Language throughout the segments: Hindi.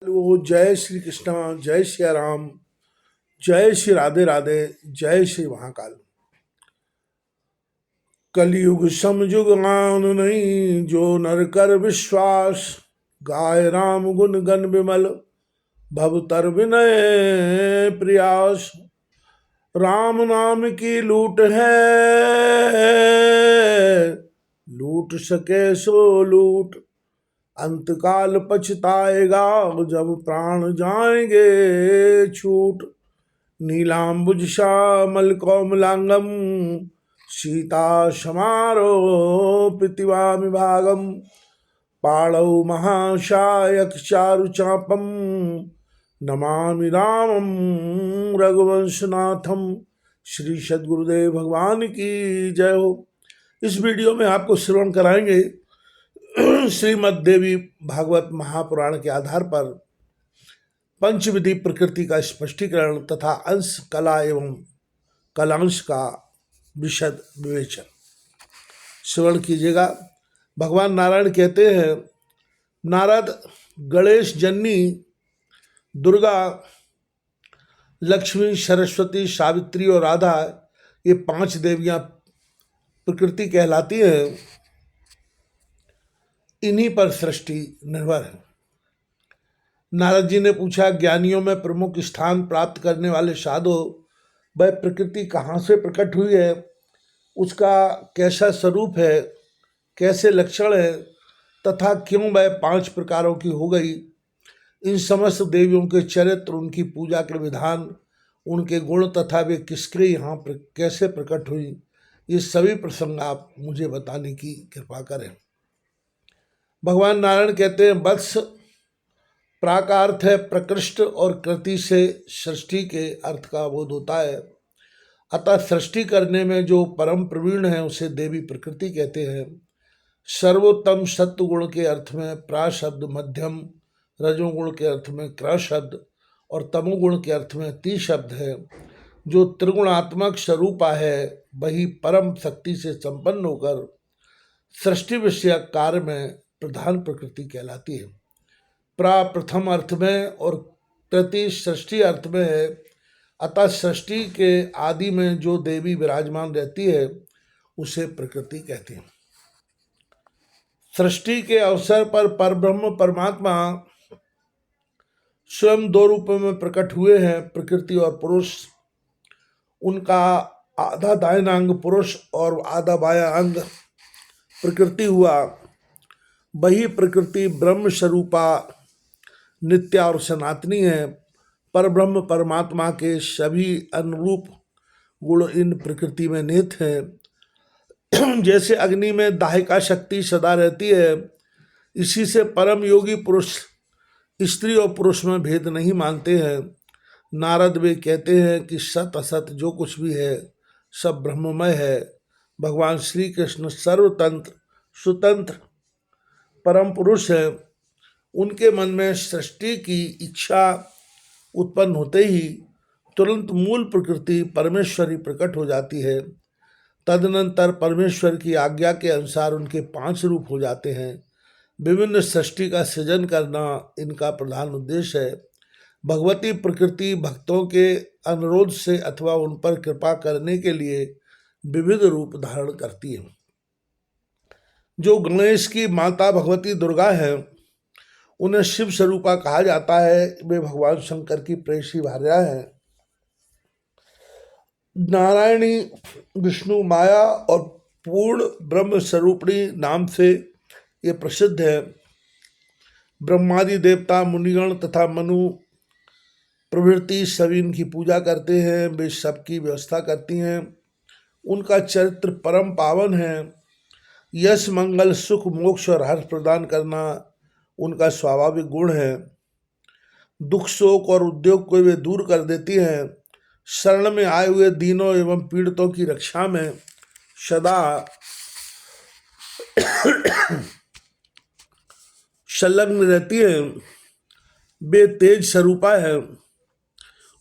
वो जय श्री कृष्णा, जय श्री राम, जय श्री राधे राधे, जय श्री महाकाल। कलयुग समयुग मान नहीं, जो नर कर विश्वास। गाय राम गुण गण विमल, भव तर विनय प्रयास। राम नाम की लूट है, लूट सके सो लूट। अंतकाल पछताएगा, जब प्राण जाएंगे छूट। नीलाम्बुज श्यामल कोमलांगम, सीता समारो पृथिवामि भागम। पाणौ महाशायक चारु चापम, नमामि रामम रघुवंशनाथम। श्री सद्गुरुदेव भगवान की जय हो। इस वीडियो में आपको श्रवण कराएंगे श्रीमद् देवी भागवत महापुराण के आधार पर पंचविधि प्रकृति का स्पष्टीकरण तथा अंश कला एवं कलांश का विशद विवेचन श्रवण कीजिएगा। भगवान नारायण कहते हैं, नारद, गणेश जननी दुर्गा, लक्ष्मी, सरस्वती, सावित्री और राधा, ये 5 देवियां प्रकृति कहलाती हैं। इन्हीं पर सृष्टि निर्भर है। नारद जी ने पूछा, ज्ञानियों में प्रमुख स्थान प्राप्त करने वाले साधु, वह प्रकृति कहाँ से प्रकट हुई है, उसका कैसा स्वरूप है, कैसे लक्षण है, तथा क्यों वह 5 प्रकारों की हो गई। इन समस्त देवियों के चरित्र, उनकी पूजा के विधान, उनके गुण तथा वे किसके यहाँ कैसे प्रकट हुई, ये सभी प्रसंग आप मुझे बताने की कृपा करें। भगवान नारायण कहते हैं, वत्स प्राक अर्थ है प्रकृष्ट और कृति से सृष्टि के अर्थ का बोध होता है। अतः सृष्टि करने में जो परम प्रवीण है उसे देवी प्रकृति कहते हैं। सर्वोत्तम सत्व गुण के अर्थ में प्रा शब्द, मध्यम रजोगुण के अर्थ में क्र शब्द और तमोगुण के अर्थ में ती शब्द है। जो त्रिगुणात्मक स्वरूपा है वही परम शक्ति से संपन्न होकर सृष्टि विषयक कार्य में प्रधान प्रकृति कहलाती है। प्रा प्रथम अर्थ में और प्रति सृष्टि अर्थ में है। अतः सृष्टि के आदि में जो देवी विराजमान रहती है उसे प्रकृति कहते हैं। सृष्टि के अवसर पर परब्रह्म परमात्मा स्वयं 2 रूपों में प्रकट हुए हैं, प्रकृति और पुरुष। उनका आधा दाहिना अंग पुरुष और आधा बायां अंग प्रकृति हुआ। वही प्रकृति ब्रह्म स्वरूपा नित्य और सनातनी है। परब्रह्म परमात्मा के सभी अनुरूप गुण इन प्रकृति में निहित हैं। जैसे अग्नि में दाहिका शक्ति सदा रहती है, इसी से परम योगी पुरुष स्त्री और पुरुष में भेद नहीं मानते हैं। नारद वे कहते हैं कि सत असत जो कुछ भी है सब ब्रह्ममय है। भगवान श्री कृष्ण सर्वतंत्र स्वतंत्र परम पुरुष है। उनके मन में सृष्टि की इच्छा उत्पन्न होते ही तुरंत मूल प्रकृति परमेश्वरी प्रकट हो जाती है। तदनंतर परमेश्वर की आज्ञा के अनुसार उनके 5 रूप हो जाते हैं। विभिन्न सृष्टि का सृजन करना इनका प्रधान उद्देश्य है। भगवती प्रकृति भक्तों के अनुरोध से अथवा उन पर कृपा करने के लिए विविध रूप धारण करती है। जो गणेश की माता भगवती दुर्गा है उन्हें शिव स्वरूपा कहा जाता है। वे भगवान शंकर की प्रेयसी भार्या है। नारायणी विष्णु माया और पूर्ण ब्रह्म स्वरूपिणी नाम से ये प्रसिद्ध है। ब्रह्मादि देवता मुनिगण तथा मनु प्रभृति सभी इनकी पूजा करते हैं। वे सबकी व्यवस्था करती हैं। उनका चरित्र परम पावन है। यश मंगल सुख मोक्ष और हर्ष प्रदान करना उनका स्वाभाविक गुण है। दुख शोक और उद्योग को वे दूर कर देती हैं। शरण में आए हुए दीनों एवं पीड़ितों की रक्षा में सदा संलग्न रहती हैं। वे तेज स्वरूपा है।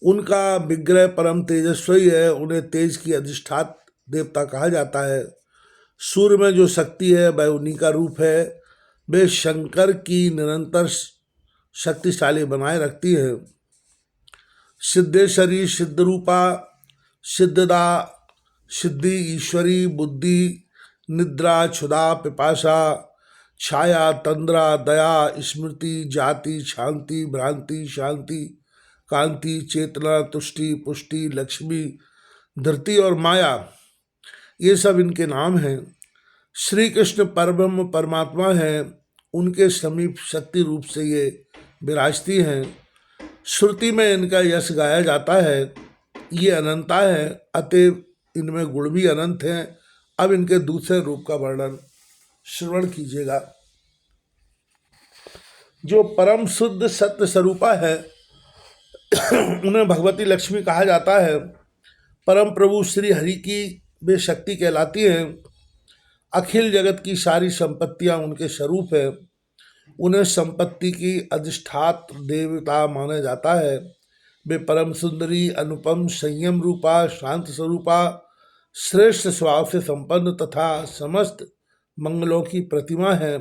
उनका विग्रह परम तेजस्वी है। उन्हें तेज की अधिष्ठात देवता कहा जाता है। सूर्य में जो शक्ति है वह उन्हीं का रूप है। वे शंकर की निरंतर शक्तिशाली बनाए रखती है। सिद्धेश्वरी, सिद्धरूपा, सिद्धदा, सिद्धि, ईश्वरी, बुद्धि, निद्रा, क्षुधा, पिपासा, छाया, तंद्रा, दया, स्मृति, जाति, शांति, भ्रांति, शांति, कांति, चेतना, तुष्टि, पुष्टि, लक्ष्मी, धरती और माया, ये सब इनके नाम हैं। श्री कृष्ण परब्रह्म परमात्मा हैं, उनके समीप शक्ति रूप से ये विराजती हैं। श्रुति में इनका यश गाया जाता है। ये अनंता है, अतएव इनमें गुण भी अनंत हैं। अब इनके दूसरे रूप का वर्णन श्रवण कीजिएगा। जो परम शुद्ध सत्य स्वरूपा है उन्हें भगवती लक्ष्मी कहा जाता है। परम प्रभु श्री हरि की वे शक्ति कहलाती हैं। अखिल जगत की सारी संपत्तियां उनके स्वरूप है। उन्हें संपत्ति की अधिष्ठात्र देवता माना जाता है। वे परम सुंदरी, अनुपम, संयम रूपा, शांत स्वरूपा, श्रेष्ठ स्वभाव से संपन्न तथा समस्त मंगलों की प्रतिमा है।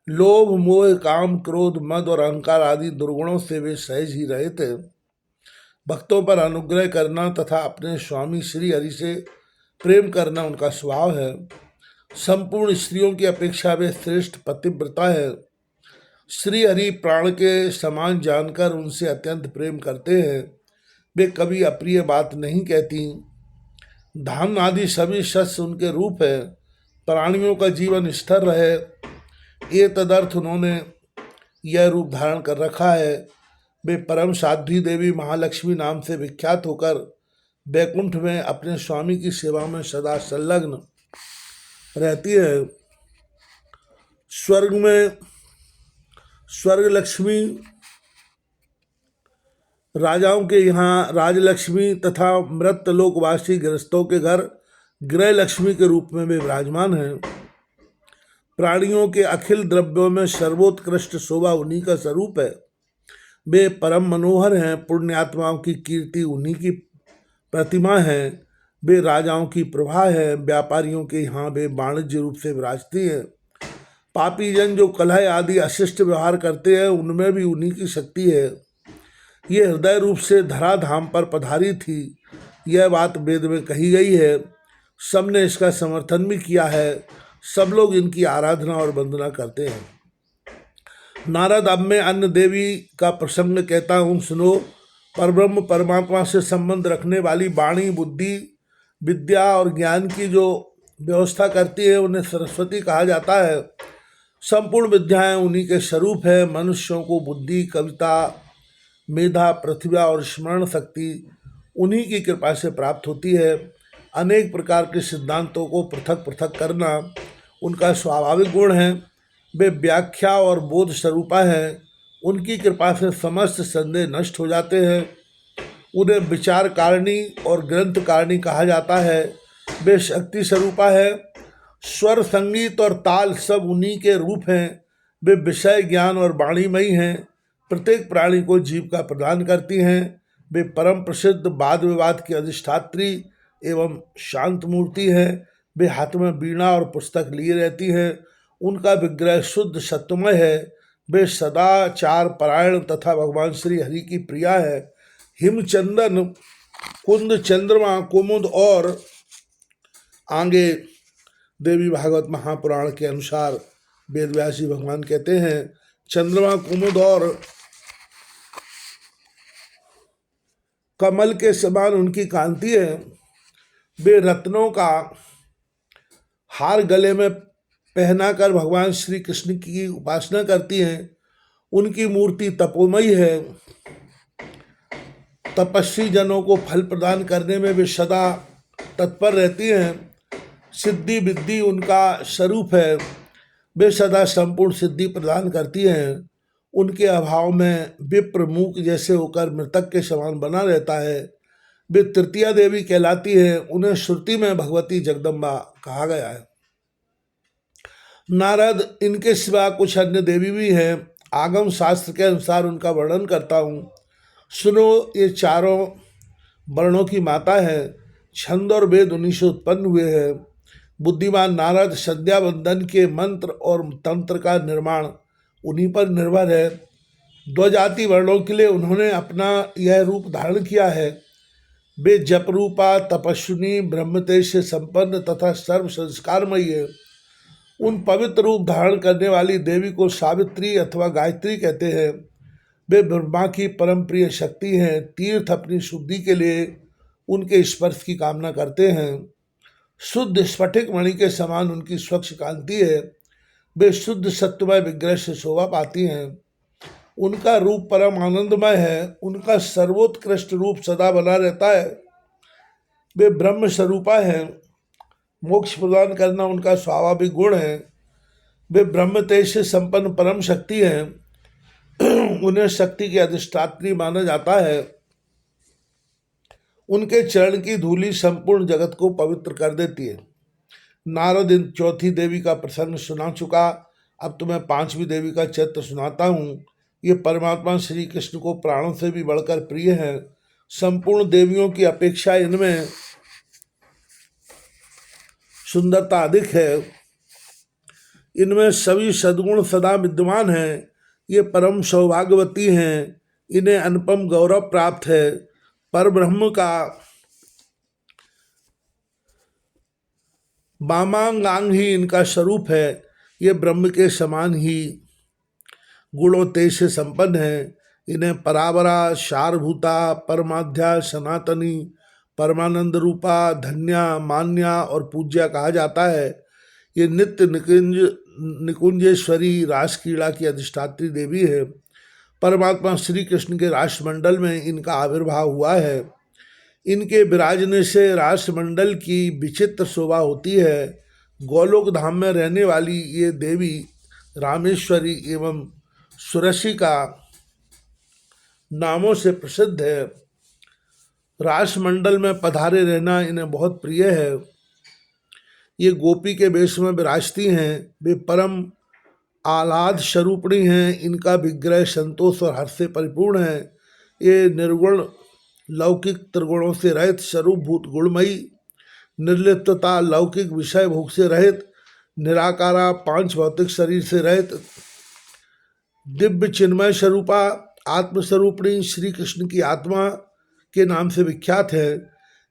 लोभ, मोह, काम, क्रोध, मद और अहंकार आदि दुर्गुणों से वे सहज ही रहित थे। भक्तों पर अनुग्रह करना तथा अपने स्वामी श्री हरि से प्रेम करना उनका स्वभाव है। संपूर्ण स्त्रियों की अपेक्षा वे श्रेष्ठ पतिव्रता है। श्री हरि प्राण के समान जानकर उनसे अत्यंत प्रेम करते हैं। वे कभी अप्रिय बात नहीं कहती। धाम आदि सभी शस्त्र उनके रूप है। प्राणियों का जीवन स्थिर रहे, ये तदर्थ उन्होंने यह रूप धारण कर रखा है। वे परम साध्वी देवी महालक्ष्मी नाम से विख्यात होकर वैकुंठ में अपने स्वामी की सेवा में सदा संलग्न रहती है। स्वर्ग में स्वर्ग लक्ष्मी, राजाओं के यहाँ राजलक्ष्मी तथा मृतलोकवासी गृहस्थों के घर गृह लक्ष्मी के रूप में वे विराजमान हैं। प्राणियों के अखिल द्रव्यों में सर्वोत्कृष्ट शोभा उन्हीं का स्वरूप है। वे परम मनोहर हैं। पुण्यात्माओं की कीर्ति उन्हीं की प्रतिमा है। वे राजाओं की प्रभा है। व्यापारियों के यहाँ वे वाणिज्य रूप से विराजती हैं। पापी जन जो कलह आदि अशिष्ट व्यवहार करते हैं, उनमें भी उन्हीं की शक्ति है। ये हृदय रूप से धराधाम पर पधारी थी, यह बात वेद में कही गई है। सबने इसका समर्थन भी किया है। सब लोग इनकी आराधना और वंदना करते हैं। नारद, अब मैं अन्य देवी का प्रसंग कहता हूँ, सुनो। परब्रह्म परमात्मा से संबंध रखने वाली वाणी, बुद्धि, विद्या और ज्ञान की जो व्यवस्था करती है, उन्हें सरस्वती कहा जाता है। संपूर्ण विद्याएं उन्हीं के स्वरूप है। मनुष्यों को बुद्धि, कविता, मेधा, प्रतिभा और स्मरण शक्ति उन्हीं की कृपा से प्राप्त होती है। अनेक प्रकार के सिद्धांतों को पृथक पृथक करना उनका स्वाभाविक गुण है। वे व्याख्या और बोध स्वरूपा है। उनकी कृपा से समस्त संदेह नष्ट हो जाते हैं। उन्हें विचार कारिणी और ग्रंथ कारिणी कहा जाता है। वे शक्ति स्वरूपा है। स्वर, संगीत और ताल सब उन्हीं के रूप हैं। वे विषय, ज्ञान और वाणीमयी हैं। प्रत्येक प्राणी को जीविका प्रदान करती हैं। वे परम प्रसिद्ध वाद विवाद की अधिष्ठात्री एवं शांत मूर्ति है। वे हाथ में वीणा और पुस्तक लिए रहती हैं। उनका विग्रह शुद्ध सत्यमय है। वे सदाचार परायण तथा भगवान श्री हरि की प्रिया है। हिमचंदन, कुंद, चंद्रमा, कुमुद और आगे देवी भागवत महापुराण के अनुसार वेदव्यासी भगवान कहते हैं, चंद्रमा, कुमुद और कमल के समान उनकी कांति है। वे रत्नों का हार गले में पहनाकर भगवान श्री कृष्ण की उपासना करती हैं। उनकी मूर्ति तपोमयी है। तपस्वी जनों को फल प्रदान करने में वे सदा तत्पर रहती हैं। सिद्धि विद्धि उनका स्वरूप है। वे सदा संपूर्ण सिद्धि प्रदान करती हैं। उनके अभाव में विप्र मूक जैसे होकर मृतक के समान बना रहता है। वे तृतीया देवी कहलाती है। उन्हें श्रुति में भगवती जगदम्बा कहा गया है। नारद, इनके सिवा कुछ अन्य देवी भी हैं। आगम शास्त्र के अनुसार उनका वर्णन करता हूँ, सुनो। ये चारों वर्णों की माता है। छंद और वेद उन्हीं से उत्पन्न हुए हैं। बुद्धिमान नारद संध्या बंदन के मंत्र और तंत्र का निर्माण उन्हीं पर निर्भर है। द्वजाति वर्णों के लिए उन्होंने अपना यह रूप धारण किया है। वे जप रूपा, तपस्विनी, ब्रह्मतेज से संपन्न तथा सर्व संस्कारमयी है। उन पवित्र रूप धारण करने वाली देवी को सावित्री अथवा गायत्री कहते हैं। वे ब्रह्मा की परम प्रिय शक्ति हैं। तीर्थ अपनी शुद्धि के लिए उनके स्पर्श की कामना करते हैं। शुद्ध स्फटिक मणि के समान उनकी स्वच्छ कांति है। वे शुद्ध सत्यमय विग्रह से शोभा पाती हैं। उनका रूप परम आनंदमय है। उनका सर्वोत्कृष्ट रूप सदा बना रहता है। वे ब्रह्म स्वरूपा हैं। मोक्ष प्रदान करना उनका स्वाभाविक गुण है। वे ब्रह्म तेज से संपन्न परम शक्ति हैं। उन्हें शक्ति की अधिष्ठात्री माना जाता है। उनके चरण की धूलि संपूर्ण जगत को पवित्र कर देती है। नारद इन चौथी देवी का प्रसंग सुना चुका। अब तो मैं पांचवी देवी का चरित्र सुनाता हूँ। ये परमात्मा श्री कृष्ण को प्राणों से भी बढ़कर प्रिय है। संपूर्ण देवियों की अपेक्षा इनमें सुंदरता अधिक है। इनमें सभी सद्गुण सदा विद्यमान हैं। ये परम सौभाग्यवती हैं। इन्हें अनुपम गौरव प्राप्त है। पर ब्रह्म का वामांगांग ही इनका स्वरूप है। ये ब्रह्म के समान ही गुणों तेज से संपन्न है। इन्हें परावरा, सारभूता, परमाध्या, सनातनी, परमानंद रूपा, धन्या, मान्या और पूज्या कहा जाता है। ये नित्य निकुंजेश्वरी रासक्रीड़ा की अधिष्ठात्री देवी है। परमात्मा श्री कृष्ण के राष्ट्रमंडल में इनका आविर्भाव हुआ है। इनके विराजने से राष्ट्रमंडल की विचित्र शोभा होती है। गोलोक धाम में रहने वाली ये देवी रामेश्वरी एवं सुरसिका नामों से प्रसिद्ध है। राष्ट्रमंडल में पधारे रहना इन्हें बहुत प्रिय है। ये गोपी के वेश में विराजती हैं। वे परम आह्लाद स्वरूपिणी हैं। इनका विग्रह संतोष और हर्ष से परिपूर्ण है। ये निर्गुण लौकिक त्रिगुणों से रहित स्वरूपभूत गुणमयी, निर्लिप्तता, लौकिक विषय भोग से रहित, निराकारा, पांच भौतिक शरीर से रहित, दिव्य चिन्मय स्वरूपा, आत्मस्वरूपिणी श्री कृष्ण की आत्मा के नाम से विख्यात है।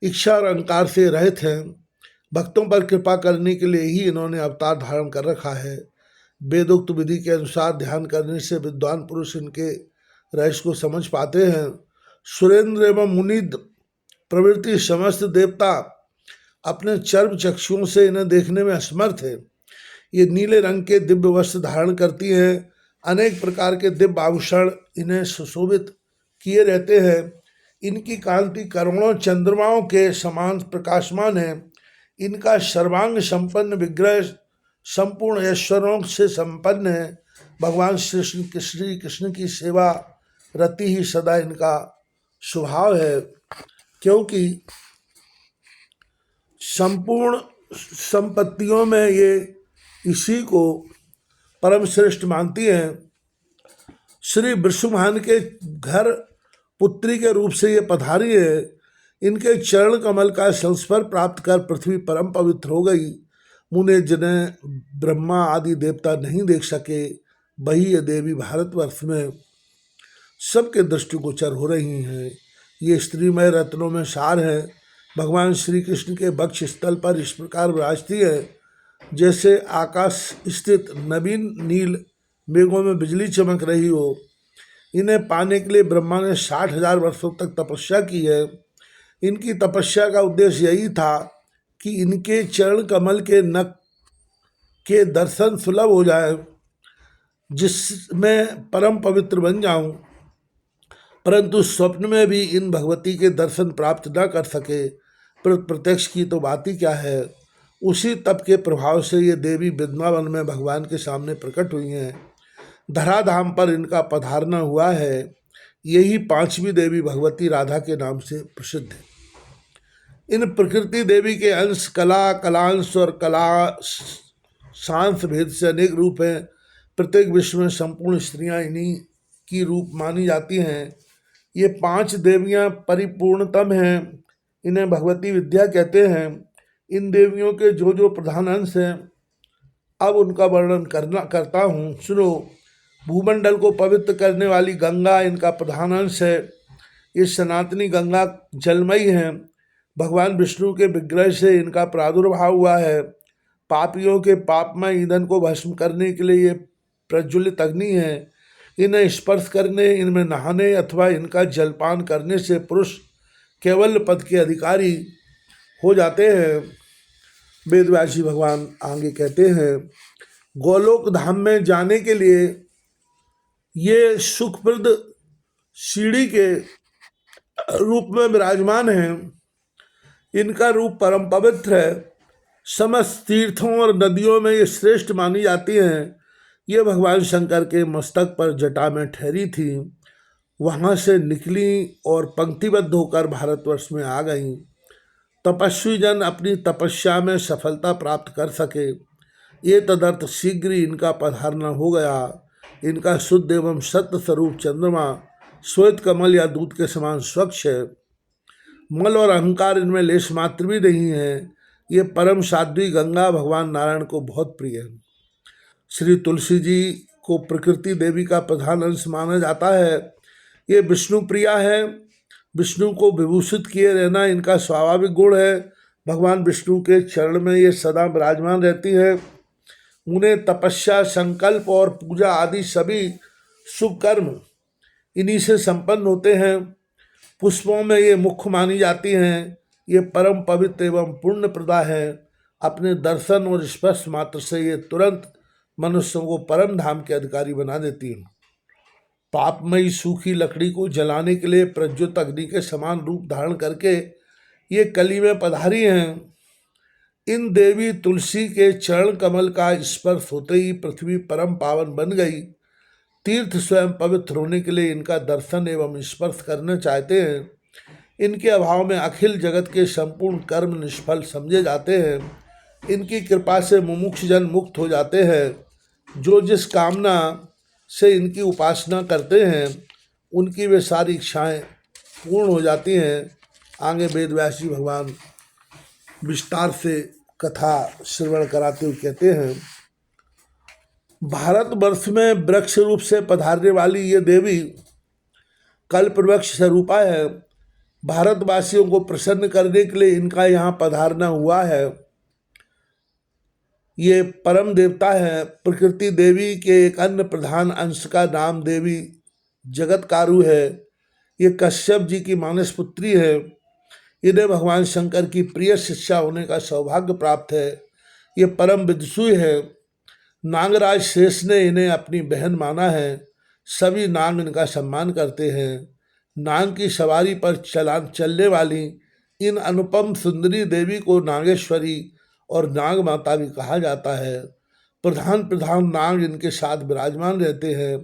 इच्छा और अहंकार से रहित हैं। भक्तों पर कृपा करने के लिए ही इन्होंने अवतार धारण कर रखा है। वेदोक्त विधि के अनुसार ध्यान करने से विद्वान पुरुष इनके रहस्य को समझ पाते हैं। सुरेंद्र एवं मुनि प्रवृत्ति समस्त देवता अपने चर्म चक्षुओं से इन्हें देखने में असमर्थ है। ये नीले रंग के दिव्य वस्त्र धारण करती हैं। अनेक प्रकार के दिव्य आभूषण इन्हें सुशोभित किए रहते हैं। इनकी कांति करोड़ों चंद्रमाओं के समान प्रकाशमान है। इनका सर्वांग संपन्न विग्रह संपूर्ण ऐश्वर्यों से संपन्न है। भगवान श्री कृष्ण की सेवा रति ही सदा इनका स्वभाव है, क्योंकि संपूर्ण संपत्तियों में ये इसी को परम श्रेष्ठ मानती हैं। श्री वृषभान के घर पुत्री के रूप से ये पधारी है। इनके चरण कमल का संस्पर्श प्राप्त कर पृथ्वी परम पवित्र हो गई। मुने जिन्हें ब्रह्मा आदि देवता नहीं देख सके, वही ये देवी भारतवर्ष में सबके दृष्टिगोचर हो रही हैं। ये स्त्रीमय रत्नों में सार है। भगवान श्री कृष्ण के वक्ष स्थल पर इस प्रकार विराजती है जैसे आकाश स्थित नवीन नील मेघों में बिजली चमक रही हो। इन्हें पाने के लिए ब्रह्मा ने 60,000 वर्षों तक तपस्या की है। इनकी तपस्या का उद्देश्य यही था कि इनके चरण कमल के नख के दर्शन सुलभ हो जाए, जिसमें परम पवित्र बन जाऊं। परंतु स्वप्न में भी इन भगवती के दर्शन प्राप्त न कर सके। प्रत्यक्ष की तो बात ही क्या है। उसी तप के प्रभाव से ये देवी वृंदावन में भगवान के सामने प्रकट हुई हैं। धराधाम पर इनका पधारना हुआ है। यही पांचवी देवी भगवती राधा के नाम से प्रसिद्ध है। इन प्रकृति देवी के अंश कला, कलांश और कला सांस भेद से अनेक रूप हैं। प्रत्येक विश्व में संपूर्ण स्त्रियां इन्हीं की रूप मानी जाती हैं। ये 5 देवियां परिपूर्णतम हैं। इन्हें भगवती विद्या कहते हैं। इन देवियों के जो जो प्रधान अंश हैं, अब उनका वर्णन करता हूँ, सुनो। भूमंडल को पवित्र करने वाली गंगा इनका प्रधान अंश है। ये सनातनी गंगा जलमयी हैं। भगवान विष्णु के विग्रह से इनका प्रादुर्भाव हुआ है। पापियों के पापमय ईंधन को भस्म करने के लिए ये प्रज्वलित अग्नि है। इन्हें स्पर्श करने, इनमें नहाने अथवा इनका जलपान करने से पुरुष केवल पद के अधिकारी हो जाते हैं। वेदव्यासी भगवान आगे कहते हैं, गोलोक धाम में जाने के लिए ये सुखप्रद सीढ़ी के रूप में विराजमान हैं। इनका रूप परम पवित्र है। समस्त तीर्थों और नदियों में ये श्रेष्ठ मानी जाती हैं। ये भगवान शंकर के मस्तक पर जटा में ठहरी थी, वहाँ से निकली और पंक्तिबद्ध होकर भारतवर्ष में आ गईं। तपस्वी जन अपनी तपस्या में सफलता प्राप्त कर सके, ये तदर्थ शीघ्र ही इनका पधारना हो गया। इनका शुद्ध एवं सत्य स्वरूप चंद्रमा श्वेत कमल या दूध के समान स्वच्छ है। मल और अहंकार इनमें लेश मात्र भी नहीं है। ये परम साध्वी गंगा भगवान नारायण को बहुत प्रिय है। श्री तुलसी जी को प्रकृति देवी का प्रधान अंश माना जाता है। ये विष्णु प्रिया है। विष्णु को विभूषित किए रहना इनका स्वाभाविक गुण है। भगवान विष्णु के चरण में ये सदा विराजमान रहती है। उन्हें तपस्या, संकल्प और पूजा आदि सभी शुभ कर्म इन्हीं से संपन्न होते हैं। पुष्पों में ये मुख्य मानी जाती हैं। ये परम पवित्र एवं पुण्य प्रदा है। अपने दर्शन और स्पर्श मात्र से ये तुरंत मनुष्यों को परम धाम के अधिकारी बना देती हैं। पापमयी सूखी लकड़ी को जलाने के लिए प्रज्वलित अग्नि के समान रूप धारण करके ये कली में पधारी हैं। इन देवी तुलसी के चरण कमल का स्पर्श होते ही पृथ्वी परम पावन बन गई। तीर्थ स्वयं पवित्र होने के लिए इनका दर्शन एवं स्पर्श करना चाहते हैं। इनके अभाव में अखिल जगत के संपूर्ण कर्म निष्फल समझे जाते हैं। इनकी कृपा से मुमुक्ष जन मुक्त हो जाते हैं। जो जिस कामना से इनकी उपासना करते हैं उनकी वे सारी इच्छाएं पूर्ण हो जाती हैं। आगे वेदव्यासी भगवान विस्तार से कथा श्रवण कराते हुए कहते हैं, भारतवर्ष में वृक्ष रूप से पधारने वाली ये देवी कल्प वृक्ष स्वरूपा है। भारतवासियों को प्रसन्न करने के लिए इनका यहाँ पधारना हुआ है। ये परम देवता है। प्रकृति देवी के एक अन्य प्रधान अंश का नाम देवी जगतकारु है। ये कश्यप जी की मानस पुत्री है। इन्हें भगवान शंकर की प्रिय शिष्या होने का सौभाग्य प्राप्त है। ये परम विदुषी है। नागराज शेष ने इन्हें अपनी बहन माना है। सभी नाग इनका सम्मान करते हैं। नाग की सवारी पर चलने वाली इन अनुपम सुंदरी देवी को नागेश्वरी और नाग माता भी कहा जाता है। प्रधान प्रधान नाग इनके साथ विराजमान रहते हैं।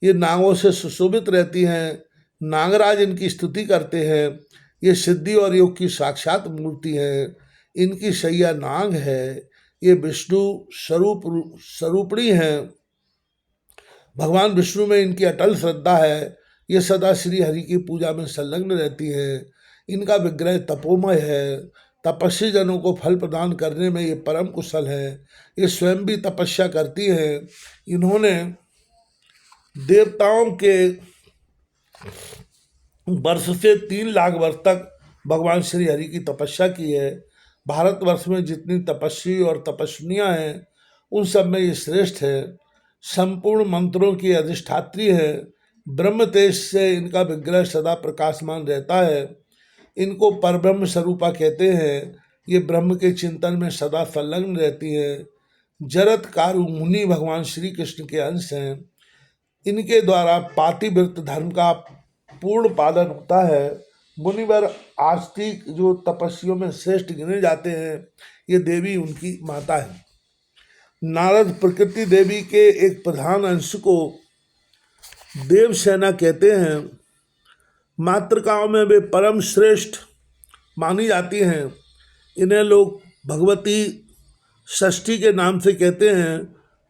ये नागों से सुशोभित रहती हैं। नागराज इनकी स्तुति करते हैं। ये सिद्धि और योग की साक्षात मूर्ति है। इनकी शैया नाग है। ये विष्णु स्वरूपणी हैं। भगवान विष्णु में इनकी अटल श्रद्धा है। ये सदा श्री हरि की पूजा में संलग्न रहती हैं। इनका विग्रह तपोमय है। तपस्वी जनों को फल प्रदान करने में ये परम कुशल है। ये स्वयं भी तपस्या करती हैं। इन्होंने देवताओं के वर्ष से 3 लाख वर्ष तक भगवान श्री हरि की तपस्या की है। भारतवर्ष में जितनी तपस्वी और तपस्विनियाँ हैं उन सब में ये श्रेष्ठ है। संपूर्ण मंत्रों की अधिष्ठात्री है। ब्रह्म तेज से इनका विग्रह सदा प्रकाशमान रहता है। इनको परब्रह्म स्वरूपा कहते हैं। ये ब्रह्म के चिंतन में सदा संलग्न रहती हैं। जरत कारु मुनि भगवान श्री कृष्ण के अंश हैं। इनके द्वारा पातिव्रत धर्म का पूर्ण पालन होता है। मुनिवर आस्तिक जो तपस्वियों में श्रेष्ठ गिने जाते हैं, ये देवी उनकी माता है। नारद प्रकृति देवी के एक प्रधान अंश को देवसेना कहते हैं। मातृकाओं में वे परम श्रेष्ठ मानी जाती हैं। इन्हें लोग भगवती षष्ठी के नाम से कहते हैं।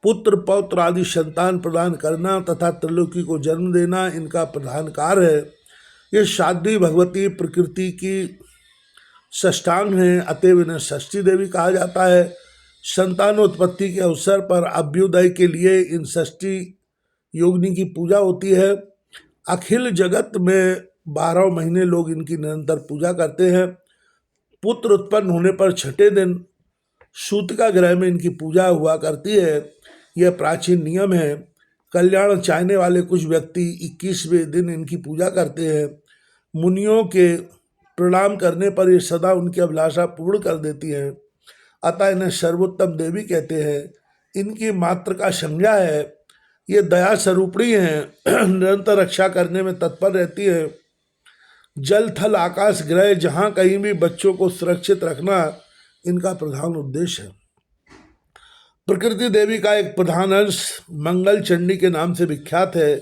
पुत्र पौत्र आदि संतान प्रदान करना तथा त्रिलोकी को जन्म देना इनका प्रधान कार्य है। ये साध्वी भगवती प्रकृति की षष्ठांग हैं, अतएव इन्हें षष्ठी देवी कहा जाता है। संतानोत्पत्ति के अवसर पर अभ्युदय के लिए इन षष्ठी योगिनी की पूजा होती है। अखिल जगत में 12 महीने लोग इनकी निरंतर पूजा करते हैं। पुत्र उत्पन्न होने पर छठे दिन सूतिका ग्रह में इनकी पूजा हुआ करती है। यह प्राचीन नियम है। कल्याण चाहने वाले कुछ व्यक्ति 21वें दिन इनकी पूजा करते हैं। मुनियों के प्रणाम करने पर ये सदा उनकी अभिलाषा पूर्ण कर देती हैं। अतः इन्हें सर्वोत्तम देवी कहते हैं। इनकी मात्र का संज्ञा है। ये दया स्वरूपिणी हैं, निरंतर रक्षा करने में तत्पर रहती है। जल थल आकाश ग्रह जहाँ कहीं भी बच्चों को सुरक्षित रखना इनका प्रधान उद्देश्य है। प्रकृति देवी का एक प्रधान अंश मंगल चंडी के नाम से विख्यात है।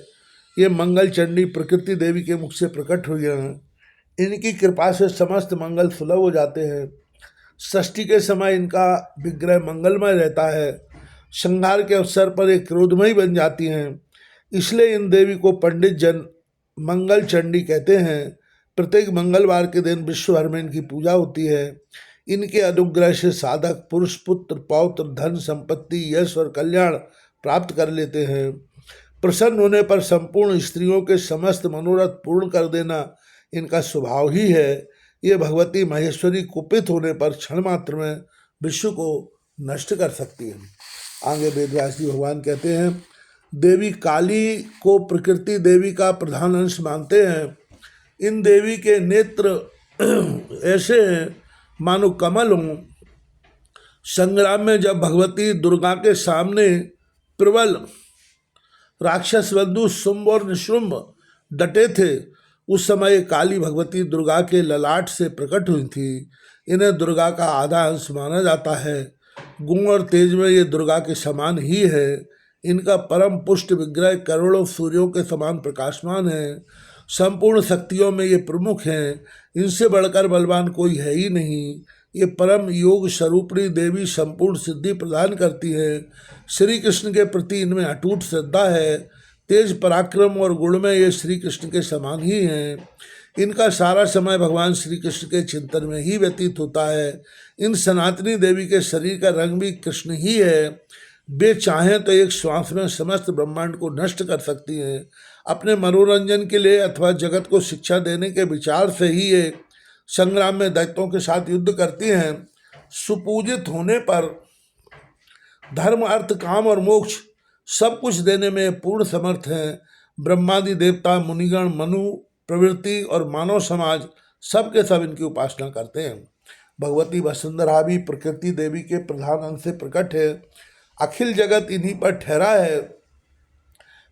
ये मंगल चंडी प्रकृति देवी के मुख से प्रकट हुई हैं। इनकी कृपा से समस्त मंगल सुलभ हो जाते हैं। षष्ठी के समय इनका विग्रह मंगलमय रहता है। संहार के अवसर पर ये क्रोधमयी बन जाती हैं। इसलिए इन देवी को पंडित जन मंगल चंडी कहते हैं। प्रत्येक मंगलवार के दिन विश्व भर में इनकी पूजा होती है। इनके अनुग्रह से साधक पुरुष पुत्र पौत्र धन संपत्ति यश और कल्याण प्राप्त कर लेते हैं। प्रसन्न होने पर संपूर्ण स्त्रियों के समस्त मनोरथ पूर्ण कर देना इनका स्वभाव ही है। ये भगवती महेश्वरी कुपित होने पर क्षण मात्र में विश्व को नष्ट कर सकती है। आगे वेदव्यास जी भगवान कहते हैं, देवी काली को प्रकृति देवी का प्रधान अंश मानते हैं। इन देवी के नेत्र ऐसे हैं मानो कमल हों। संग्राम में जब भगवती दुर्गा के सामने प्रबल राक्षस बंधु शुंभ और निशुंभ डटे थे, उस समय काली भगवती दुर्गा के ललाट से प्रकट हुई थी। इन्हें दुर्गा का आधा अंश माना जाता है। गुण और तेज में ये दुर्गा के समान ही है। इनका परम पुष्ट विग्रह करोड़ों सूर्यों के समान प्रकाशमान है। संपूर्ण शक्तियों में ये प्रमुख हैं। इनसे बढ़कर बलवान कोई है ही नहीं। ये परम योग स्वरूपिणी देवी संपूर्ण सिद्धि प्रदान करती है। श्री कृष्ण के प्रति इनमें अटूट श्रद्धा है। तेज पराक्रम और गुण में ये श्री कृष्ण के समान ही हैं। इनका सारा समय भगवान श्री कृष्ण के चिंतन में ही व्यतीत होता है। इन सनातनी देवी के शरीर का रंग भी कृष्ण ही है। वे चाहें तो एक श्वास में समस्त ब्रह्मांड को नष्ट कर सकती हैं। अपने मनोरंजन के लिए अथवा जगत को शिक्षा देने के विचार से ही ये संग्राम में दैत्यों के साथ युद्ध करती हैं। सुपूजित होने पर धर्म अर्थ काम और मोक्ष सब कुछ देने में पूर्ण समर्थ हैं। ब्रह्मादि देवता मुनिगण मनु प्रवृत्ति और मानव समाज सबके सब इनकी उपासना करते हैं। भगवती वसुंधरा भी प्रकृति देवी के प्रधान अंश से प्रकट है। अखिल जगत इन्हीं पर ठहरा है।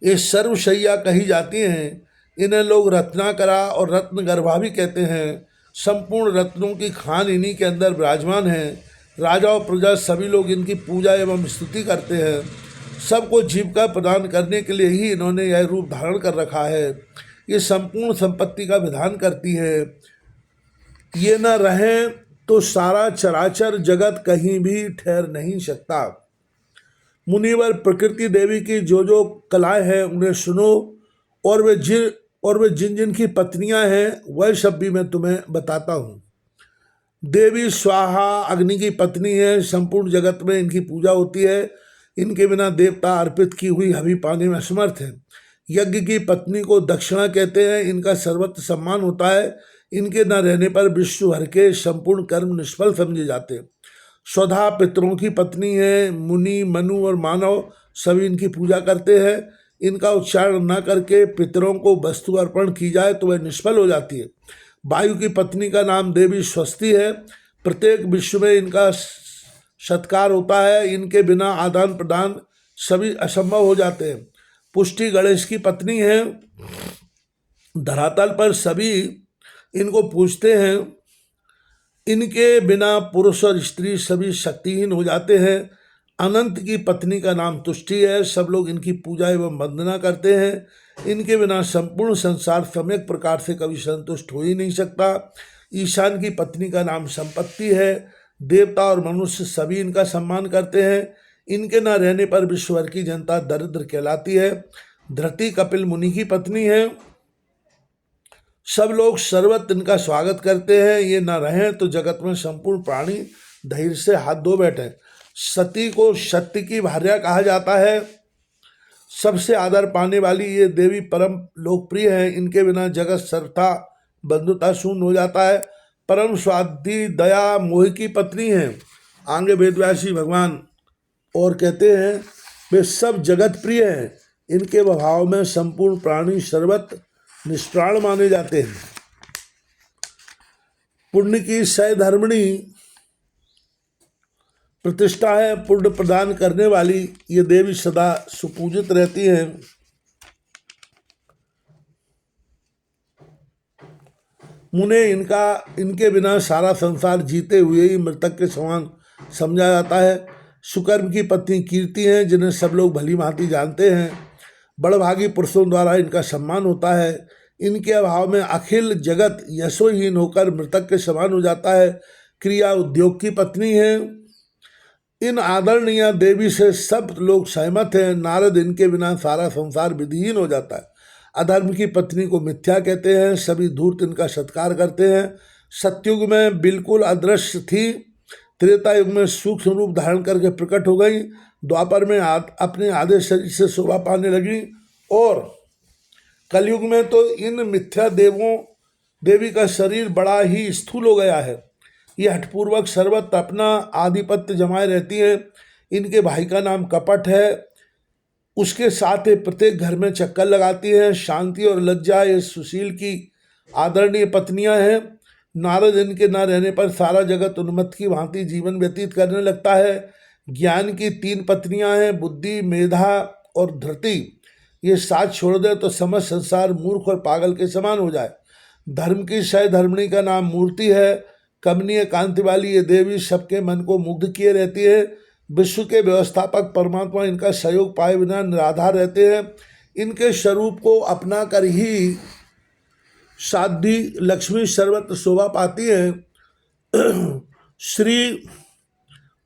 ये सर्वशैया कही जाती हैं। इन्हें लोग रत्नाकरा और रत्न गर्भा भी कहते हैं। संपूर्ण रत्नों की खान इन्हीं के अंदर विराजमान है। राजा और प्रजा सभी लोग इनकी पूजा एवं स्तुति करते हैं। सबको जीविका प्रदान करने के लिए ही इन्होंने यह रूप धारण कर रखा है। ये संपूर्ण संपत्ति का विधान करती है। ये न रहें तो सारा चराचर जगत कहीं भी ठहर नहीं सकता। मुनिवर प्रकृति देवी की जो जो कलाएं हैं उन्हें सुनो, और वे जिन जिन की पत्नियां हैं वह सब भी मैं तुम्हें बताता हूँ। देवी स्वाहा अग्नि की पत्नी है। संपूर्ण जगत में इनकी पूजा होती है। इनके बिना देवता अर्पित की हुई हवि पाने में असमर्थ है। यज्ञ की पत्नी को दक्षिणा कहते हैं। इनका सर्वत्र सम्मान होता है। इनके न रहने पर विश्व भर के संपूर्ण कर्म निष्फल समझे जाते हैं। स्वधा पितरों की पत्नी है। मुनि मनु और मानव सभी इनकी पूजा करते हैं। इनका उच्चारण न करके पितरों को वस्तु अर्पण की जाए तो वह निष्फल हो जाती है। वायु की पत्नी का नाम देवी स्वस्ति है। प्रत्येक विश्व में इनका सत्कार होता है। इनके बिना आदान प्रदान सभी असंभव हो जाते हैं। पुष्टि गणेश की पत्नी है। धरातल पर सभी इनको पूजते हैं। इनके बिना पुरुष और स्त्री सभी शक्तिहीन हो जाते हैं। अनंत की पत्नी का नाम तुष्टि है। सब लोग इनकी पूजा एवं वंदना करते हैं। इनके बिना संपूर्ण संसार सम्यक प्रकार से कभी संतुष्ट हो ही नहीं सकता। ईशान की पत्नी का नाम संपत्ति है। देवता और मनुष्य सभी इनका सम्मान करते हैं। इनके न रहने पर विश्व भर की जनता दरिद्र कहलाती है। धृति कपिल मुनि की पत्नी है। सब लोग सर्वत्र इनका स्वागत करते हैं। ये न रहें तो जगत में संपूर्ण प्राणी धैर्य से हाथ धो बैठे। सती को सत्य की भार्या कहा जाता है। सबसे आदर पाने वाली ये देवी परम लोकप्रिय है। इनके बिना जगत सर्वथा बंधुता शून्य हो जाता है। परम स्वाध्वी दया मोह की पत्नी है। आगे वेदव्यासी भगवान और कहते हैं वे सब जगत प्रिय हैं। इनके भाव में संपूर्ण प्राणी सर्वत्र निष्प्राण माने जाते हैं। पुण्य की सह-धर्मिणी प्रतिष्ठा है। पुण्य प्रदान करने वाली ये देवी सदा सुपूजित रहती हैं। मुने इनके बिना सारा संसार जीते हुए ही मृतक के समान समझा जाता है। सुकर्म की पत्नी कीर्ति हैं, जिन्हें सब लोग भली भांति जानते हैं। बड़भागी पुरुषों द्वारा इनका सम्मान होता है। इनके अभाव में अखिल जगत यशोहीन होकर मृतक के समान हो जाता है। क्रिया उद्योग की पत्नी है। इन आदरणीय देवी से सब लोग सहमत हैं। नारद इनके बिना सारा संसार विधिहीन हो जाता है। अधर्म की पत्नी को मिथ्या कहते हैं। सभी धूर्त इनका सत्कार करते हैं। सतयुग में बिल्कुल अदृश्य थी, त्रेता युग में सूक्ष्म रूप धारण करके प्रकट हो गई, द्वापर में अपने आधे शरीर से शोभा पाने लगी, और कलयुग में तो इन मिथ्या देवी का शरीर बड़ा ही स्थूल हो गया है। ये हठपूर्वक सर्वत्र अपना आधिपत्य जमाए रहती हैं। इनके भाई का नाम कपट है। उसके साथ ये प्रत्येक घर में चक्कर लगाती हैं। शांति और लज्जा ये सुशील की आदरणीय पत्नियां हैं। नारद इनके न रहने पर सारा जगत उन्मत्त की भांति जीवन व्यतीत करने लगता है। ज्ञान की 3 पत्नियां हैं, बुद्धि, मेधा और धृति। ये साथ छोड़ दे तो समस्त संसार मूर्ख और पागल के समान हो जाए। धर्म की सह-धर्मिणी का नाम मूर्ति है। कमनीय कांति वाली ये देवी सबके मन को मुग्ध किए रहती है। विश्व के व्यवस्थापक परमात्मा इनका सहयोग पाए बिना निराधार रहते हैं। इनके स्वरूप को अपना कर ही साध्वी लक्ष्मी सर्वत्र शोभा पाती है। श्री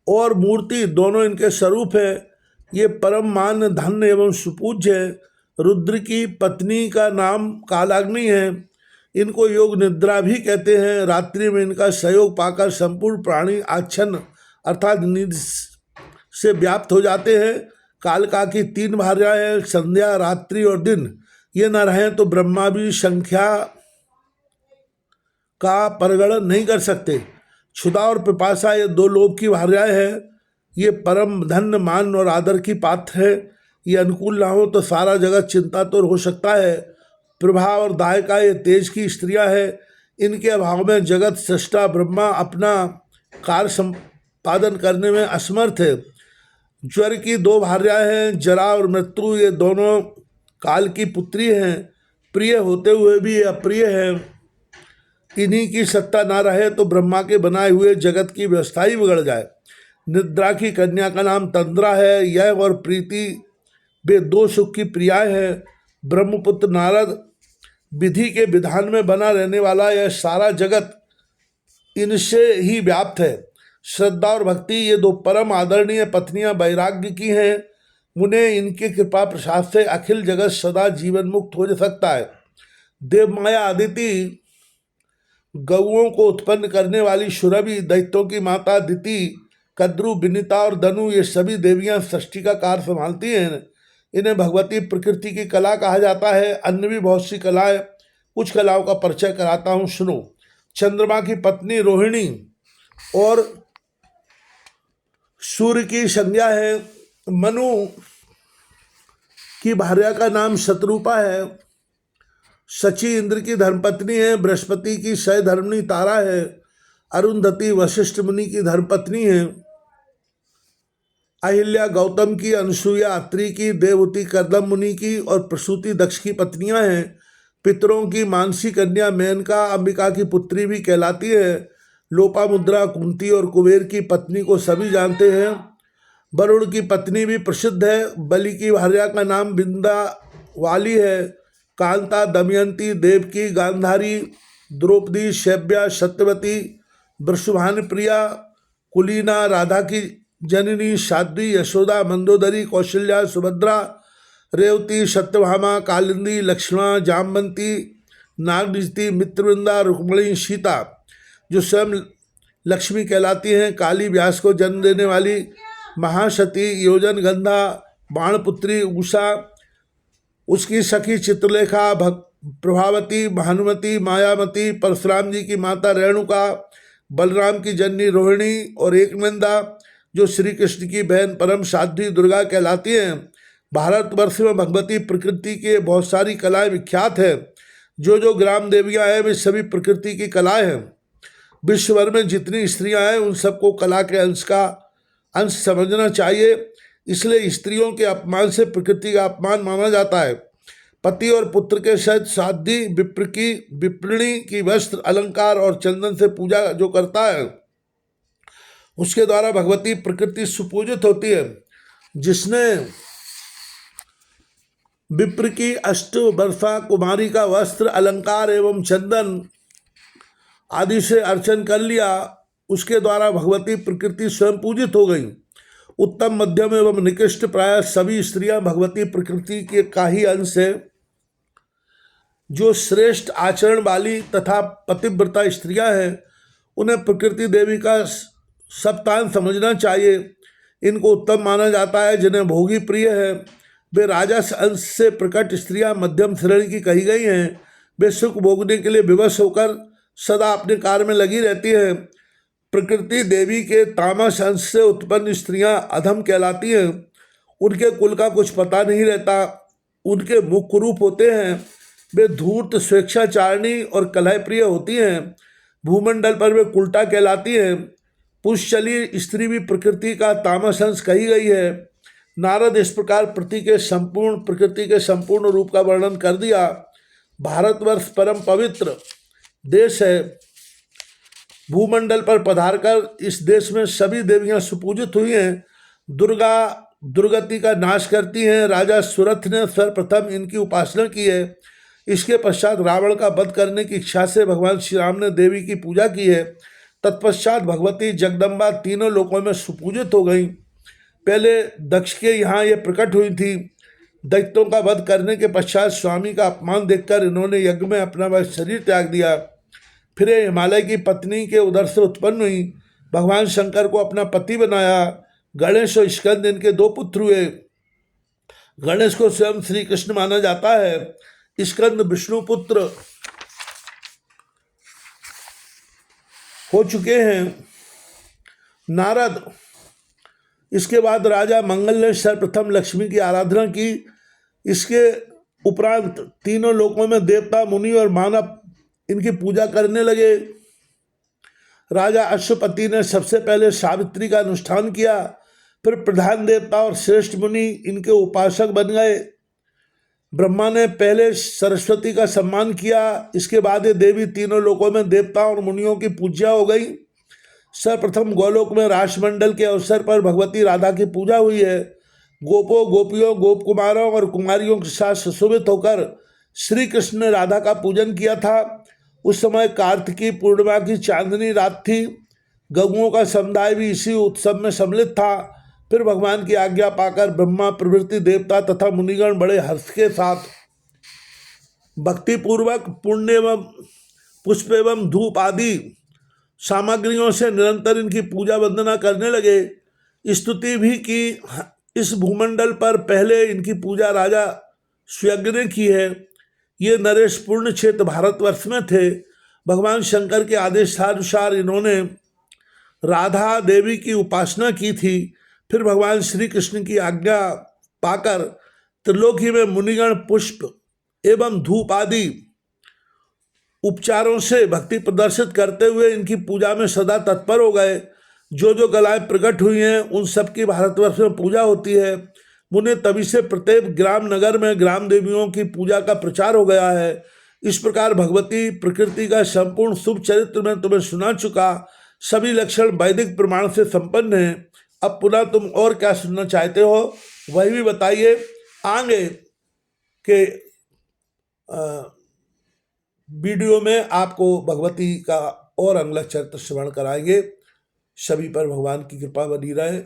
और मूर्ति दोनों इनके स्वरूप है। ये परम मान धन्य एवं सुपूज्य है। रुद्र की पत्नी का नाम कालाग्नि है। इनको योग निद्रा भी कहते हैं। रात्रि में इनका सहयोग पाकर संपूर्ण प्राणी आच्छन्न अर्थात नींद से व्याप्त हो जाते हैं। कालका की 3 भार्याएं हैं, संध्या, रात्रि और दिन। ये न रहें तो ब्रह्मा भी संख्या का परगणन नहीं कर सकते। क्षुधा और पिपासा ये 2 लोभ की भार्याएं हैं। ये परम धन्य मान और आदर की पात्र है। ये अनुकूल ना हो तो सारा जगत चिंतातुर हो सकता है। प्रभा और दायका ये तेज की स्त्रियां हैं। इनके अभाव में जगत सृष्टा ब्रह्मा अपना कार्य संपादन करने में असमर्थ है। ज्वर की 2 भार्याएं हैं, जरा और मृत्यु। ये दोनों काल की पुत्री हैं। प्रिय होते हुए भी ये अप्रिय हैं। इन्हीं की सत्ता ना रहे तो ब्रह्मा के बनाए हुए जगत की व्यवस्था ही बिगड़ जाए। निद्रा की कन्या का नाम तंद्रा है। यह और प्रीति वे 2 सुख की प्रियाएं हैं। ब्रह्मपुत्र नारद विधि के विधान में बना रहने वाला यह सारा जगत इनसे ही व्याप्त है। श्रद्धा और भक्ति ये 2 परम आदरणीय पत्नियां वैराग्य की हैं। मुने इनके कृपा प्रसाद से अखिल जगत सदा जीवन मुक्त हो सकता है। देवमाया अदिति, गौओं को उत्पन्न करने वाली सुरभि, दैत्यों की माता दिति, कद्रु, विनिता और धनु ये सभी देवियां सृष्टि का कार्य संभालती हैं। इन्हें भगवती प्रकृति की कला कहा जाता है। अन्य भी बहुत सी कलाएं, कुछ कलाओं का परिचय कराता हूँ, सुनो। चंद्रमा की पत्नी रोहिणी और सूर्य की संज्ञा है। मनु की भार्या का नाम शतरूपा है। शची इंद्र की धर्मपत्नी है। बृहस्पति की सह-धर्मिणी तारा है। अरुंधति वशिष्ठ मुनि की धर्मपत्नी है। अहिल्या गौतम की, अनसुईया अत्रि की, देवहूति कर्दम मुनि की और प्रसूति दक्ष की पत्नियां हैं। पितरों की मानसी कन्या मेनका अंबिका की पुत्री भी कहलाती है। लोपामुद्रा कुंती और कुबेर की पत्नी को सभी जानते हैं। वरुण की पत्नी भी प्रसिद्ध है। बलि की भार्या का नाम बिंदावाली है। कांता, दमयंती, देवकी, गांधारी, द्रौपदी, शैव्या, सत्यवती, वृषभानुप्रिया, कुलीना, राधा की जननी, साध्वी, यशोदा, मंदोदरी, कौशल्या, सुभद्रा, रेवती, सत्यभामा, कालिंदी, लक्ष्मणा, जामवंती, नागनिजती, मित्रवृंदा, रुक्मिणी, सीता जो स्वयं लक्ष्मी कहलाती हैं। काली व्यास को जन्म देने वाली महासती, योजन गंधा, बाणपुत्री, उषा, उसकी सखी चित्रलेखा, प्रभावती, भानुमती, मायावती, परशुराम जी की माता रेणुका, बलराम की जननी रोहिणी और एकनंदा जो श्री कृष्ण की बहन परम साध्वी दुर्गा कहलाती हैं। भारतवर्ष में भगवती प्रकृति के बहुत सारी कलाएं विख्यात हैं। जो ग्राम देवियां हैं वे सभी प्रकृति की कलाएं हैं। विश्व भर में जितनी स्त्रियां हैं उन सबको कला के अंश समझना चाहिए। इसलिए स्त्रियों के अपमान से प्रकृति का अपमान माना जाता है। पति और पुत्र के सहित साध्वी विप्रिणी की वस्त्र, अलंकार और चंदन से पूजा जो करता है उसके द्वारा भगवती प्रकृति सुपूजित होती है। जिसने विप्र की अष्ट वर्षा कुमारी का वस्त्र, अलंकार एवं चंदन आदि से अर्चन कर लिया उसके द्वारा भगवती प्रकृति स्वयं पूजित हो गई। उत्तम, मध्यम एवं निकृष्ट प्राय सभी स्त्रियां भगवती प्रकृति के का ही अंश है। जो श्रेष्ठ आचरण वाली तथा पतिव्रता स्त्रियां हैं उन्हें प्रकृति देवी का सप्तान समझना चाहिए। इनको उत्तम माना जाता है। जिन्हें भोगी प्रिय है वे राजस अंश से प्रकट स्त्रियां मध्यम श्रेणी की कही गई हैं। वे सुख भोगने के लिए विवश होकर सदा अपने कार्य में लगी रहती है। प्रकृति देवी के तामस अंश से उत्पन्न स्त्रियां अधम कहलाती हैं। उनके कुल का कुछ पता नहीं रहता। उनके मुख्य रूप होते हैं। वे धूर्त, स्वेच्छाचारिणी और कलह प्रिय होती हैं। भूमंडल पर वे उल्टा कहलाती हैं। पुष्यली स्त्री भी प्रकृति का तामस अंश कही गई है। नारद इस प्रकार प्रकृति के संपूर्ण रूप का वर्णन कर दिया। भारतवर्ष परम पवित्र देश है। भूमंडल पर पधारकर इस देश में सभी देवियां सुपूजित हुई हैं। दुर्गा दुर्गति का नाश करती हैं। राजा सुरथ ने सर्वप्रथम इनकी उपासना की है। इसके पश्चात रावण का वध करने की इच्छा से भगवान श्री राम ने देवी की पूजा की है। तत्पश्चात भगवती जगदम्बा तीनों लोकों में सुपूजित हो गई। पहले दक्ष के यहाँ ये प्रकट हुई थी। दैत्यों का वध करने के पश्चात स्वामी का अपमान देखकर इन्होंने यज्ञ में अपना वह शरीर त्याग दिया। फिर ये हिमालय की पत्नी के उदर से उत्पन्न हुई। भगवान शंकर को अपना पति बनाया। गणेश और स्कंद इनके दो पुत्र हुए। गणेश को स्वयं श्री कृष्ण माना जाता है। स्कंद विष्णु पुत्र हो चुके हैं। नारद। इसके बाद राजा मंगल ने सर्वप्रथम लक्ष्मी की आराधना की। इसके उपरांत तीनों लोकों में देवता, मुनि और मानव इनकी पूजा करने लगे। राजा अश्वपति ने सबसे पहले सावित्री का अनुष्ठान किया। फिर प्रधान देवता और श्रेष्ठ मुनि इनके उपासक बन गए। ब्रह्मा ने पहले सरस्वती का सम्मान किया। इसके बाद ये देवी तीनों लोकों में देवता और मुनियों की पूजा हो गई। सर्वप्रथम गोलोक में रासमंडल के अवसर पर भगवती राधा की पूजा हुई है। गोपों, गोपियों, गोप कुमारों और कुमारियों के साथ सुशोभित होकर श्री कृष्ण ने राधा का पूजन किया था। उस समय कार्तिकी पूर्णिमा की चांदनी रात थी। गौओं का समुदाय भी इसी उत्सव में सम्मिलित था। फिर भगवान की आज्ञा पाकर ब्रह्मा प्रभृति देवता तथा मुनिगण बड़े हर्ष के साथ भक्तिपूर्वक पुण्य एवं पुष्प एवं धूप आदि सामग्रियों से निरंतर इनकी पूजा वंदना करने लगे। स्तुति भी की। इस भूमंडल पर पहले इनकी पूजा राजा सुयज्ञ ने की है। ये नरेश पूर्ण क्षेत्र भारतवर्ष में थे। भगवान शंकर के आदेशानुसार इन्होंने राधा देवी की उपासना की थी। फिर भगवान श्री कृष्ण की आज्ञा पाकर त्रिलोकी में मुनिगण पुष्प एवं धूप आदि उपचारों से भक्ति प्रदर्शित करते हुए इनकी पूजा में सदा तत्पर हो गए। जो कलाएं प्रकट हुई हैं उन सब की भारतवर्ष में पूजा होती है। मुने तभी से प्रत्येक ग्राम नगर में ग्राम देवियों की पूजा का प्रचार हो गया है। इस प्रकार भगवती प्रकृति का संपूर्ण शुभ चरित्र मैं तुम्हें सुना चुका। सभी लक्षण वैदिक प्रमाण से संपन्न हैं। अब पुनः तुम और क्या सुनना चाहते हो वही भी बताइए। आगे के वीडियो में आपको भगवती का और अगला चरित्र श्रवण कराएंगे। सभी पर भगवान की कृपा बनी रहे।